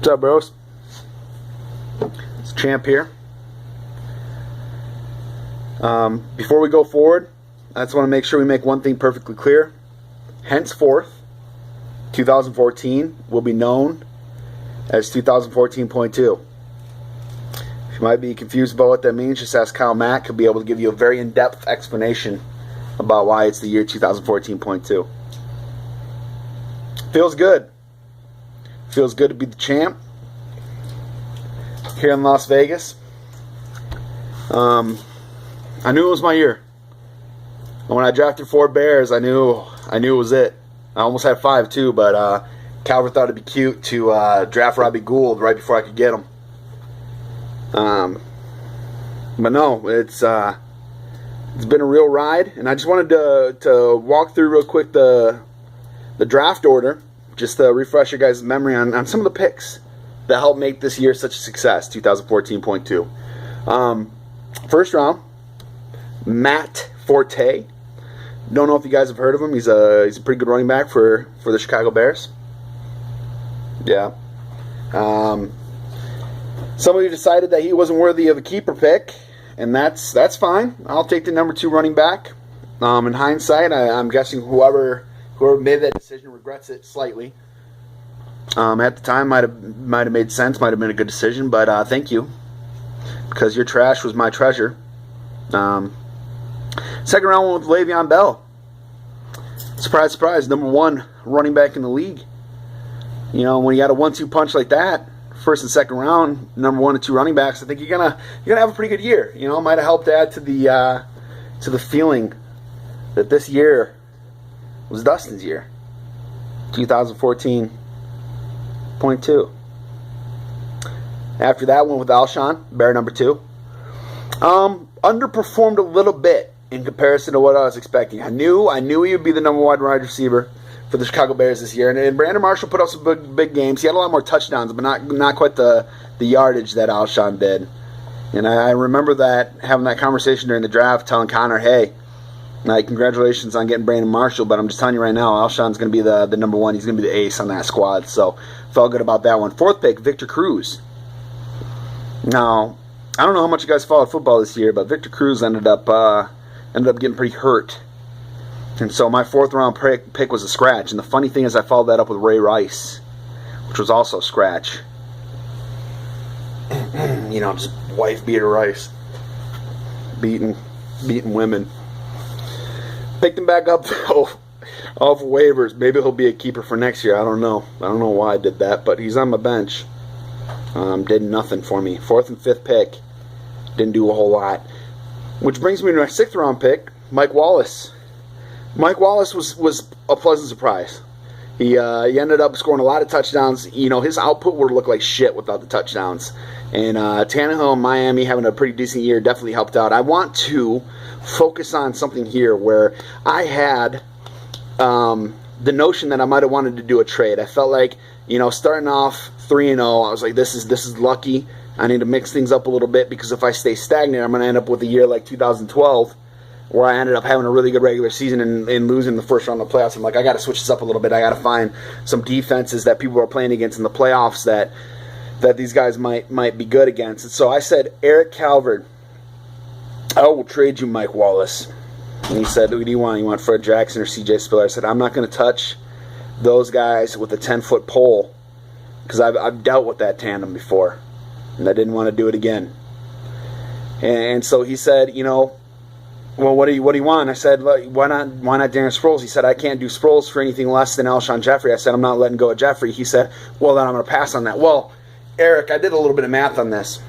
What's up, bros? It's Champ here. Before we go forward, I just want to make sure we make one thing perfectly clear. Henceforth, 2014 will be known as 2014.2. If you might be confused about what that means, just ask Kyle Mack. He'll be able to give you a very in-depth explanation about why it's the year 2014.2. Feels good. Feels good to be the champ here in Las Vegas. I knew it was my year. When I drafted 4 Bears, I knew it was it. I almost had 5 too, but Calvert thought it'd be cute to draft Robbie Gould right before I could get him. But no, it's been a real ride, and I just wanted to walk through real quick the draft order, just to refresh your guys' memory on some of the picks that helped make this year such a success, 2014.2. First round, Matt Forte. Don't know if you guys have heard of him. He's a pretty good running back for the Chicago Bears. Yeah. Somebody decided that he wasn't worthy of a keeper pick, and that's fine. I'll take the number 2 running back. In hindsight, I'm guessing whoever made that decision regrets it slightly. At the time, might have made sense, might have been a good decision, but thank you, because your trash was my treasure. Second round went with Le'Veon Bell. Surprise, surprise, number 1 running back in the league. You know, when you got a 1-2 punch like that, first and second round, number 1 and 2 running backs, I think you're gonna have a pretty good year. You know, it might have helped add to the feeling that this year was Dustin's year, 2014.2. After that, went with Alshon, Bear number 2. Underperformed a little bit in comparison to what I was expecting. I knew he would be the number 1 wide receiver for the Chicago Bears this year, and Brandon Marshall put up some big games. He had a lot more touchdowns, but not quite the yardage that Alshon did. And I remember having that conversation during the draft, telling Connor, hey, congratulations on getting Brandon Marshall, but I'm just telling you right now, Alshon's going to be the number 1. He's going to be the ace on that squad. So felt good about that one. 4th pick, Victor Cruz. Now, I don't know how much you guys followed football this year, but Victor Cruz ended up getting pretty hurt. And so my 4th round pick was a scratch. And the funny thing is I followed that up with Ray Rice, which was also a scratch. You know, just wife beater Rice. Beating women. Picked him back up off waivers. Maybe he'll be a keeper for next year. I don't know. I don't know why I did that, but he's on my bench. Did nothing for me. 4th and 5th pick. Didn't do a whole lot. Which brings me to my 6th round pick, Mike Wallace. Mike Wallace was a pleasant surprise. He ended up scoring a lot of touchdowns. You know, his output would look like shit without the touchdowns. And Tannehill in Miami having a pretty decent year definitely helped out. I want to focus on something here where I had the notion that I might have wanted to do a trade. I felt like, you know, starting off 3-0, I was like, this is lucky. I need to mix things up a little bit, because if I stay stagnant, I'm going to end up with a year like 2012, where I ended up having a really good regular season and losing the first round of the playoffs. I'm like, I got to switch this up a little bit. I got to find some defenses that people are playing against in the playoffs that these guys might be good against. And so I said, Eric Calvert, I will trade you Mike Wallace. And he said, what do you want? You want Fred Jackson or CJ Spiller? I said, I'm not going to touch those guys with a 10-foot pole, because I've dealt with that tandem before, and I didn't want to do it again. And so he said, you know, well, what do you want? I said, why not Darren Sproles? He said, I can't do Sproles for anything less than Alshon Jeffrey. I said, I'm not letting go of Jeffrey. He said, well, then I'm going to pass on that. Well, Eric, I did a little bit of math on this.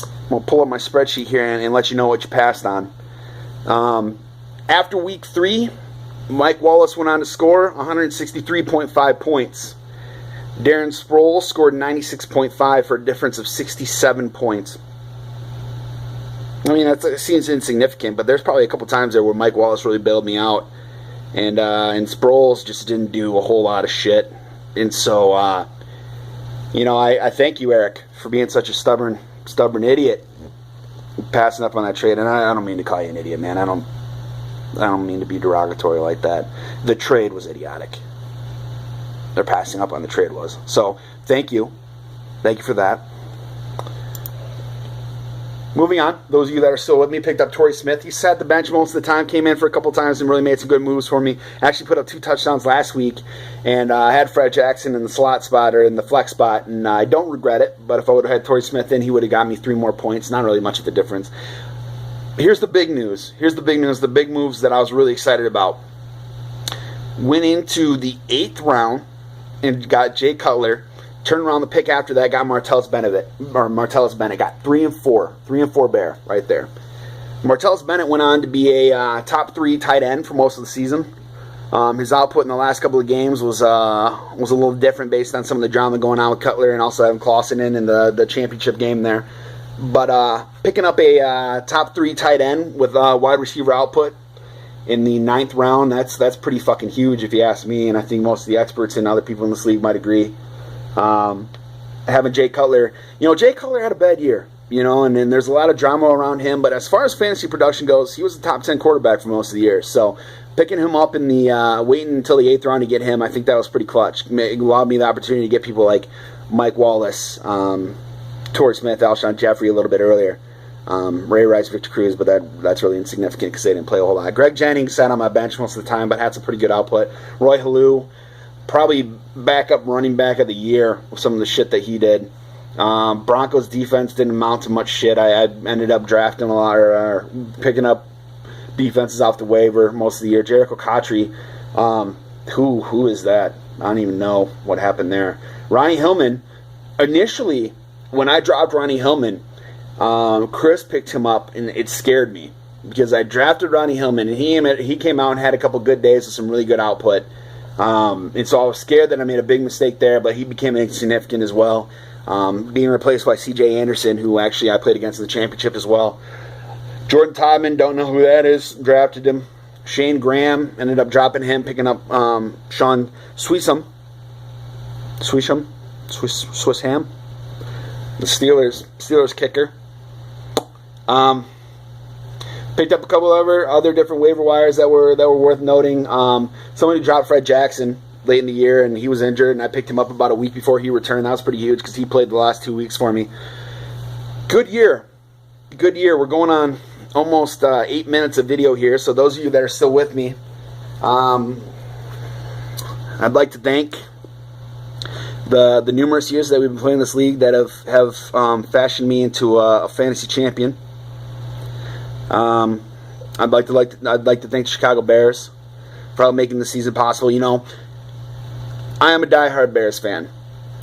I'm going to pull up my spreadsheet here and let you know what you passed on. After week 3, Mike Wallace went on to score 163.5 points. Darren Sproles scored 96.5 for a difference of 67 points. I mean, it seems insignificant, but there's probably a couple times there where Mike Wallace really bailed me out, and Sproles just didn't do a whole lot of shit. And so, you know, I thank you, Eric, for being such a stubborn idiot, passing up on that trade. And I don't mean to call you an idiot, man. I don't mean to be derogatory like that. The trade was idiotic. Their passing up on the trade was. So, thank you. Thank you for that. Moving on, those of you that are still with me, picked up Torrey Smith. He sat the bench most of the time, came in for a couple times and really made some good moves for me. Actually put up 2 touchdowns last week, and I had Fred Jackson in the slot spot or in the flex spot, and I don't regret it, but if I would have had Torrey Smith in, he would have got me 3 more points. Not really much of a difference. Here's the big news. Here's the big news, the big moves that I was really excited about. Went into the 8th round and got Jay Cutler. Turned around the pick after that, got Martellus Bennett, got 3 and 4 bear right there. Martellus Bennett went on to be a top 3 tight end for most of the season. His output in the last couple of games was a little different based on some of the drama going on with Cutler and also having Clausen in the championship game there. But picking up a top 3 tight end with wide receiver output in the 9th round, that's pretty fucking huge if you ask me, and I think most of the experts and other people in this league might agree. Having Jay Cutler, Jay Cutler had a bad year, and then there's a lot of drama around him, but as far as fantasy production goes, he was the top 10 quarterback for most of the year. So picking him up in the waiting until the 8th round to get him, I think that was pretty clutch. It allowed me the opportunity to get people like Mike Wallace, Torrey Smith, Alshon Jeffrey a little bit earlier, Ray Rice, Victor Cruz, but that's really insignificant because they didn't play a whole lot. Greg Jennings sat on my bench most of the time, but had some pretty good output. Roy Halou, probably backup running back of the year with some of the shit that he did. Broncos defense didn't amount to much shit. I ended up drafting a lot or picking up defenses off the waiver most of the year. Jericho Cotry, who is that? I don't even know what happened there. Ronnie Hillman, initially when I dropped Ronnie Hillman, Chris picked him up and it scared me because I drafted Ronnie Hillman and he came out and had a couple good days with some really good output. And so I was scared that I made a big mistake there, but he became insignificant as well, being replaced by C.J. Anderson, who actually I played against in the championship as well. Jordan Todman, don't know who that is, drafted him. Shane Graham, ended up dropping him, picking up Sean Swisham, the Steelers kicker. Picked up a couple of other different waiver wires that were worth noting. Somebody dropped Fred Jackson late in the year, and he was injured, and I picked him up about a week before he returned. That was pretty huge because he played the last 2 weeks for me. Good year. We're going on almost 8 minutes of video here, so those of you that are still with me, I'd like to thank the numerous years that we've been playing this league that have fashioned me into a fantasy champion. I'd like to thank the Chicago Bears for making the season possible. I am a diehard Bears fan,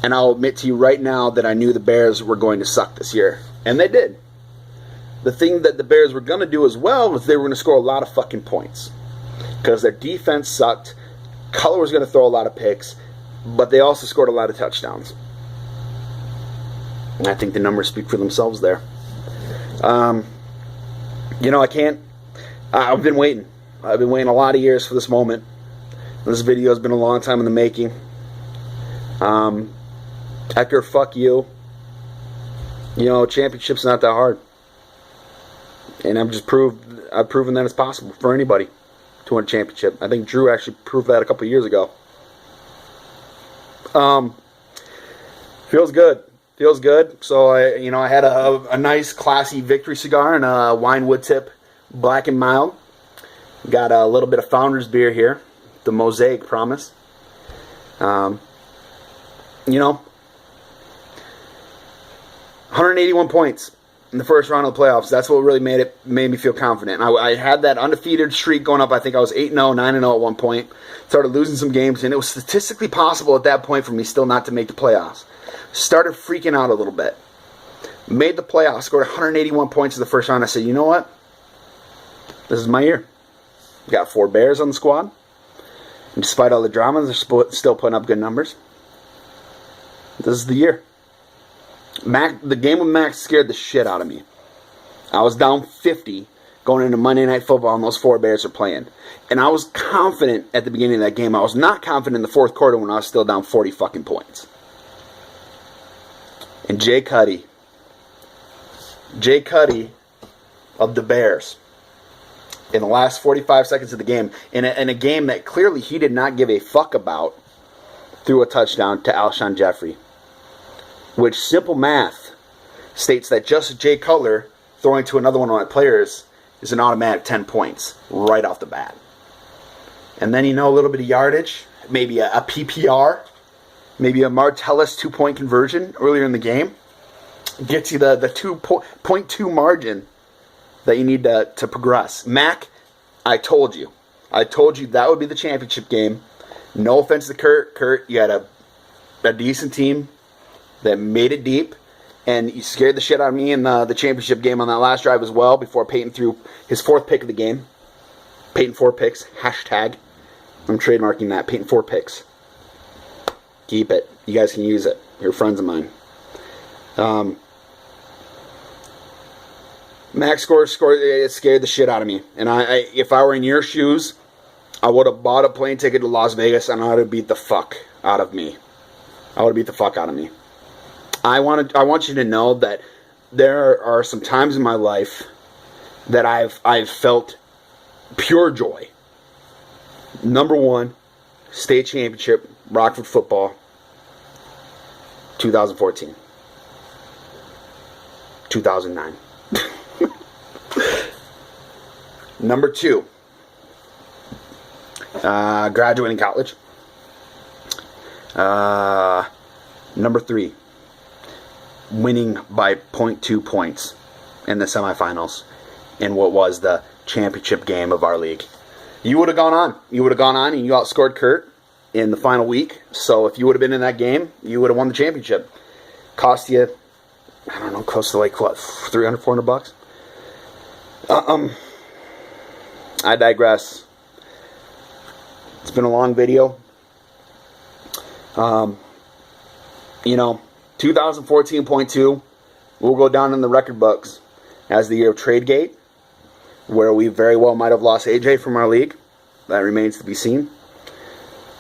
and I'll admit to you right now that I knew the Bears were going to suck this year, and they did. The thing that the Bears were going to do as well was they were going to score a lot of fucking points because their defense sucked. Cutler was going to throw a lot of picks, but they also scored a lot of touchdowns. And I think the numbers speak for themselves there. I've been waiting. I've been waiting a lot of years for this moment. This video has been a long time in the making. Hector, fuck you. Championship's not that hard. And I've proven that it's possible for anybody to win a championship. I think Drew actually proved that a couple years ago. Feels good. So I had a nice classy victory cigar and a wine wood tip, black and mild. Got a little bit of Founder's beer here, the Mosaic Promise. 181 points in the first round of the playoffs. That's what really made me feel confident. I had that undefeated streak going up. I think I was 8-0, 9-0 at one point. Started losing some games, and it was statistically possible at that point for me still not to make the playoffs. Started freaking out a little bit. Made the playoffs, scored 181 points in the first round. I said, you know what? This is my year. Got 4 Bears on the squad. And despite all the drama, they're still putting up good numbers. This is the year. The game with Max scared the shit out of me. I was down 50 going into Monday Night Football, and those 4 Bears are playing. And I was confident at the beginning of that game. I was not confident in the fourth quarter when I was still down 40 fucking points. And Jay Cuddy of the Bears, in the last 45 seconds of the game, in a game that clearly he did not give a fuck about, threw a touchdown to Alshon Jeffrey. which simple math states that just Jay Cutler throwing to another one of my players is an automatic 10 points right off the bat. And then, a little bit of yardage, maybe a PPR, maybe a Martellus 2-point conversion earlier in the game. Gets you the 2.2 margin that you need to progress. Mac, I told you that would be the championship game. No offense to Kurt. Kurt, you had a decent team that made it deep. And you scared the shit out of me in the championship game on that last drive as well before Peyton threw his 4th pick of the game. Peyton 4 picks. Hashtag. I'm trademarking that. Peyton 4 picks. Keep it. You guys can use it. You're friends of mine. Max scored. It scared the shit out of me. And if I were in your shoes, I would have bought a plane ticket to Las Vegas and I would have beat the fuck out of me. I want you to know that there are some times in my life that I've felt pure joy. Number 1, state championship, Rockford football, 2014. 2009. Number 2, graduating college. Number 3, winning by 0.2 points in the semifinals in what was the championship game of our league. You would have gone on. And you outscored Kurt in the final week. So if you would have been in that game, you would have won the championship. Cost you, I don't know, close to like, what, $300, $400? I digress. It's been a long video. 2014.2 will go down in the record books as the year of Tradegate, where we very well might have lost AJ from our league. That remains to be seen.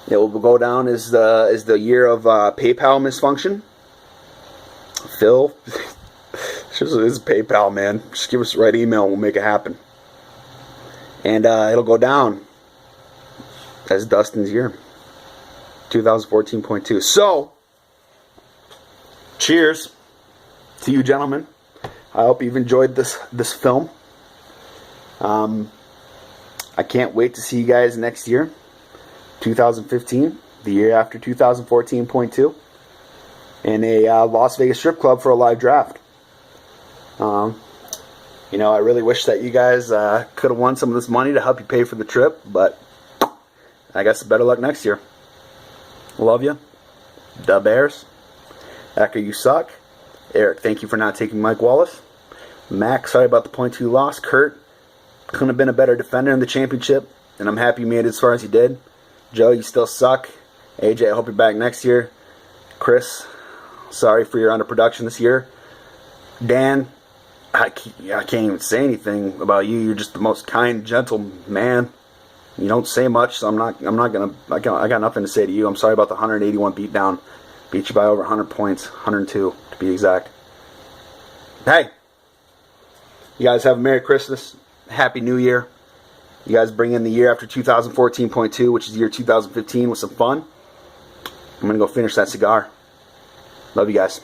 It will go down as the year of PayPal misfunction. Phil, this is PayPal, man. Just give us the right email and we'll make it happen. And it'll go down as Dustin's year, 2014.2. So, cheers to you gentlemen. I hope you've enjoyed this film. I can't wait to see you guys next year, 2015, the year after 2014.2, in a Las Vegas strip club for a live draft. I really wish that you guys could have won some of this money to help you pay for the trip, but I guess better luck next year. Love you. The Bears. Echo, you suck. Eric, thank you for not taking Mike Wallace. Mac, sorry about the 0.2 loss. Kurt, couldn't have been a better defender in the championship, and I'm happy you made it as far as you did. Joe, you still suck. AJ, I hope you're back next year. Chris, sorry for your underproduction this year. Dan, I can't even say anything about you. You're just the most kind, gentle man. You don't say much, so I got nothing to say to you. I'm sorry about the 181 beatdown. Beat you by over 100 points, 102 to be exact. Hey, you guys have a Merry Christmas, Happy New Year. You guys bring in the year after 2014.2, which is the year 2015, with some fun. I'm going to go finish that cigar. Love you guys.